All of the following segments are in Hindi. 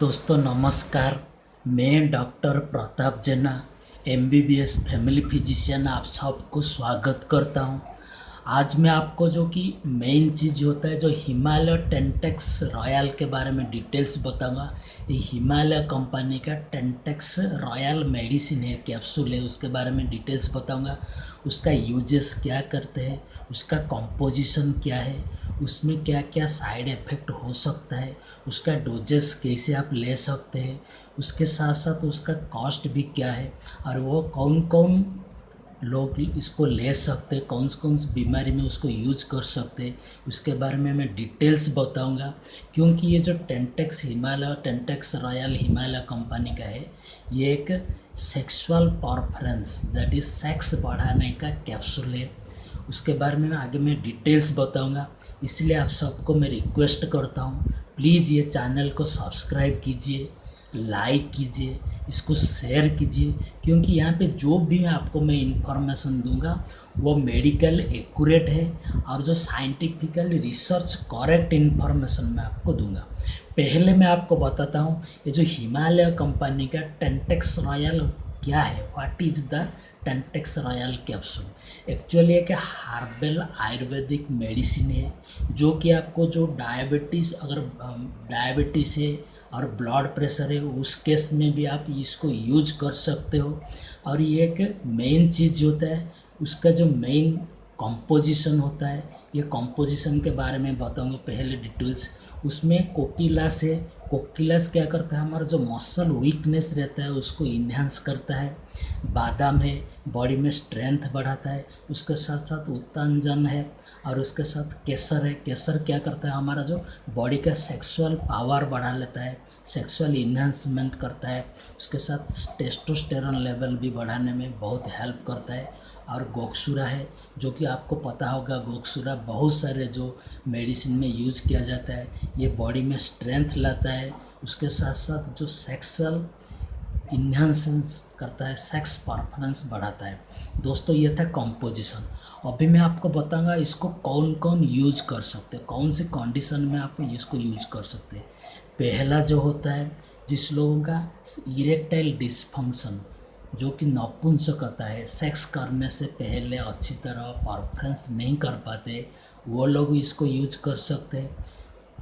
दोस्तों नमस्कार। मैं डॉक्टर प्रताप जेना एमबीबीएस फैमिली फिजिशियन आप सबको स्वागत करता हूं। आज मैं आपको जो कि मेन चीज़ होता है जो हिमालय टेंटेक्स रॉयल के बारे में डिटेल्स बताऊंगा। ये हिमालय कंपनी का टेंटेक्स रॉयल मेडिसिन है, कैप्सूल है, उसके बारे में डिटेल्स बताऊंगा। उसका यूजेस क्या करते हैं, उसका कंपोजिशन क्या है, उसमें क्या क्या साइड इफ़ेक्ट हो सकता है, उसका डोजेस कैसे आप ले सकते हैं, उसके साथ साथ उसका कॉस्ट भी क्या है और वो कौन कौन लोग इसको ले सकते हैं, कौन सी बीमारी में उसको यूज कर सकते हैं, उसके बारे में मैं डिटेल्स बताऊंगा। क्योंकि ये जो Tentex Himalaya Tentex royal Himalaya company का है, ये एक sexual performance that is sex बढ़ाने का कैप्सूल है। उसके बारे में आगे मैं डिटेल्स बताऊंगा। इसलिए आप सबको मैं रिक्वेस्ट करता हूँ, प्लीज़ ये चैनल को सब्सक्राइब कीजिए, लाइक कीजिए, इसको शेयर कीजिए। क्योंकि यहाँ पे जो भी आपको मैं इन्फॉर्मेशन दूंगा वो मेडिकल एक्यूरेट है और जो साइंटिफिकली रिसर्च करेक्ट इन्फॉर्मेशन मैं आपको दूंगा। पहले मैं आपको बताता हूँ ये जो हिमालय कंपनी का टेंटेक्स रॉयल क्या है, what is the Tentex royal capsule. Actually एक हार्बल आयुर्वेदिक मेडिसिन है जो कि आपको जो डायबिटीज़, अगर डायबिटीज़ है और ब्लड प्रेशर है, उस केस में भी आप इसको यूज कर सकते हो। और ये एक मेन चीज़ होता है, उसका जो मेन कंपोजिशन होता है, ये कंपोजिशन के बारे में बताऊंगा पहले डिटेल्स। उसमें कोकिलास है। कोकिलास क्या करता है, हमारा जो मसल वीकनेस रहता है उसको इन्हांस करता है। बादाम है, बॉडी में स्ट्रेंथ बढ़ाता है। उसके साथ साथ उत्तंजन है और उसके साथ केसर है। केसर क्या करता है, हमारा जो बॉडी का सेक्सुअल पावर बढ़ा लेता है, सेक्सुअल इन्हांसमेंट करता है। उसके साथ टेस्टोस्टेरोन लेवल भी बढ़ाने में बहुत हेल्प करता है। और गोक्सुरा है, जो कि आपको पता होगा, गोक्सुरा बहुत सारे जो मेडिसिन में यूज किया जाता है। ये बॉडी में स्ट्रेंथ लाता है, उसके साथ साथ जो सेक्सुअल इन्हांसेंस करता है, सेक्स परफॉर्मेंस बढ़ाता है। दोस्तों ये था कंपोजिशन। अभी मैं आपको बताऊंगा इसको कौन कौन यूज कर सकते हैं, कौन सी कंडीशन में आप इसको यूज कर सकते हैं। पहला जो होता है, जिस लोगों का इरेक्टाइल डिसफंक्शन, जो कि नपुंसकता है, सेक्स करने से पहले अच्छी तरह परफॉर्मेंस नहीं कर पाते, वो लोग इसको यूज कर सकते हैं।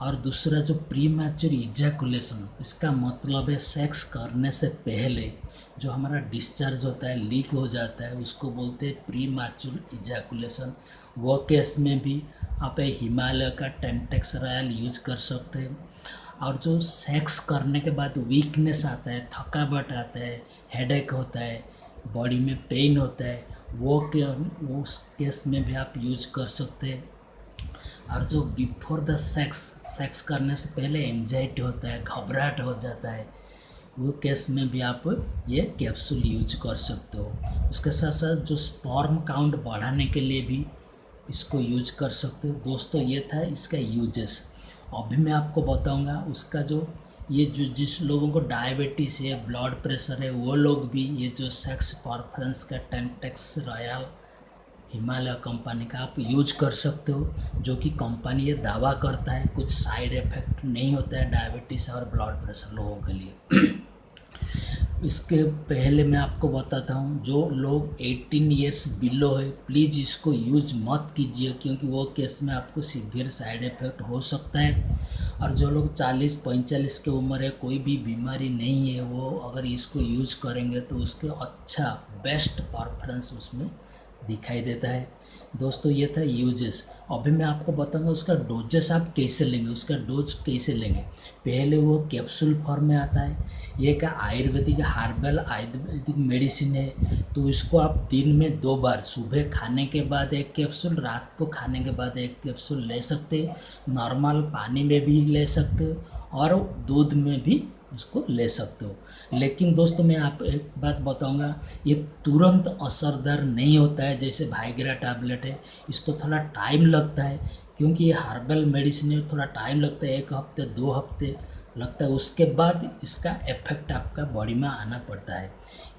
और दूसरा जो प्री मैच्योर इजैकुलेशन, इसका मतलब है सेक्स करने से पहले जो हमारा डिस्चार्ज होता है, लीक हो जाता है, उसको बोलते हैं प्री मैच्योर इजैकुलेशन। वो केस में भी आप हिमालय का टेंटेक्स रॉयल यूज कर सकते हैं। और जो सेक्स करने के बाद वीकनेस आता है, थकावट आता है, हेडेक होता है, बॉडी में पेन होता है, वो उस केस में भी आप यूज कर सकते हैं। और जो बिफोर द सेक्स करने से पहले एंजाइटी होता है, घबराहट हो जाता है, वो केस में भी आप ये कैप्सूल यूज कर सकते हो। उसके साथ साथ जो स्पर्म काउंट बढ़ाने के लिए भी इसको यूज कर सकते हो। दोस्तों ये था इसका यूजेस। अभी मैं आपको बताऊंगा उसका जो ये जो जिस लोगों को डायबिटीज़ है, ब्लड प्रेशर है, वो लोग भी ये जो सेक्स परफॉर्मेंस का टेंटेक्स रॉयल हिमालय कंपनी का आप यूज कर सकते हो। जो कि कंपनी ये दावा करता है कुछ साइड इफ़ेक्ट नहीं होता है डायबिटीज़ और ब्लड प्रेशर लोगों के लिए। इसके पहले मैं आपको बताता हूँ, जो लोग 18 ईयर्स बिलो है, प्लीज़ इसको यूज मत कीजिए, क्योंकि वो केस में आपको सीवियर साइड इफ़ेक्ट हो सकता है। और जो लोग 40-45 की उम्र है, कोई भी बीमारी नहीं है, वो अगर इसको यूज करेंगे तो उसके अच्छा बेस्ट परफॉर्मेंस उसमें दिखाई देता है। दोस्तों ये था यूजेस। अभी मैं आपको बताऊंगा उसका डोजेस आप कैसे लेंगे, उसका डोज कैसे लेंगे। पहले वो कैप्सूल फॉर्म में आता है। ये का आयुर्वेदिक हार्बल आयुर्वेदिक मेडिसिन है, तो इसको आप दिन में 2 बार, सुबह खाने के बाद एक कैप्सूल, रात को खाने के बाद एक कैप्सूल ले सकते हैं। नॉर्मल पानी में भी ले सकते हो और दूध में भी उसको ले सकते हो। लेकिन दोस्तों मैं आप एक बात बताऊंगा, ये तुरंत असरदार नहीं होता है जैसे वाइग्रा टैबलेट है। इसको थोड़ा टाइम लगता है, क्योंकि ये हर्बल मेडिसिन है, थोड़ा टाइम लगता है, 1 हफ्ते 2 हफ्ते लगता है, उसके बाद इसका इफेक्ट आपका बॉडी में आना पड़ता है।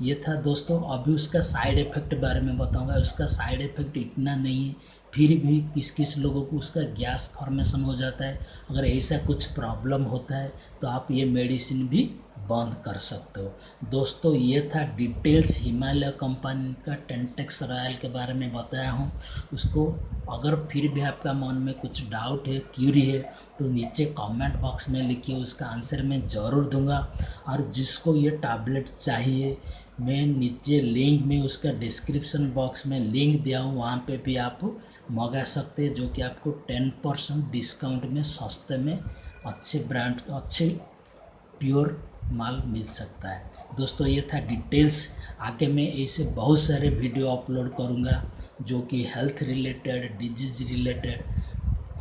ये था दोस्तों। अभी उसका साइड इफ़ेक्ट बारे में बताऊंगा। उसका साइड इफ़ेक्ट इतना नहीं है, फिर भी किस किस लोगों को उसका गैस फॉर्मेशन हो जाता है। अगर ऐसा कुछ प्रॉब्लम होता है तो आप ये मेडिसिन भी बंद कर सकते हो। दोस्तों ये था डिटेल्स हिमालय कंपनी का टेंटेक्स रॉयल के बारे में बताया हूँ। उसको अगर फिर भी आपका मन में कुछ डाउट है, क्यूरी है, तो नीचे कमेंट बॉक्स में लिखिए, उसका आंसर मैं ज़रूर दूंगा। और जिसको ये टैबलेट चाहिए, मैं नीचे लिंक में उसका डिस्क्रिप्शन बॉक्स में लिंक दिया हूँ, वहाँ पे भी आप मंगा सकते हैं, जो कि आपको 10% डिस्काउंट में सस्ते में अच्छे ब्रांड अच्छे प्योर माल मिल सकता है। दोस्तों ये था डिटेल्स। आगे मैं ऐसे बहुत सारे वीडियो अपलोड करूँगा जो कि हेल्थ रिलेटेड, डिजीज रिलेटेड।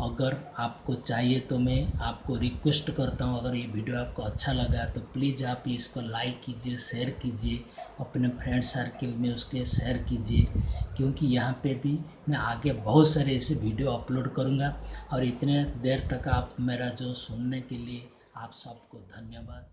अगर आपको चाहिए तो मैं आपको रिक्वेस्ट करता हूँ, अगर ये वीडियो आपको अच्छा लगा तो प्लीज़ आप इसको लाइक कीजिए, शेयर कीजिए, अपने फ्रेंड सर्किल में उसके शेयर कीजिए, क्योंकि यहाँ पे भी मैं आगे बहुत सारे ऐसे वीडियो अपलोड करूँगा। और इतने देर तक आप मेरा जो सुनने के लिए आप सबको धन्यवाद।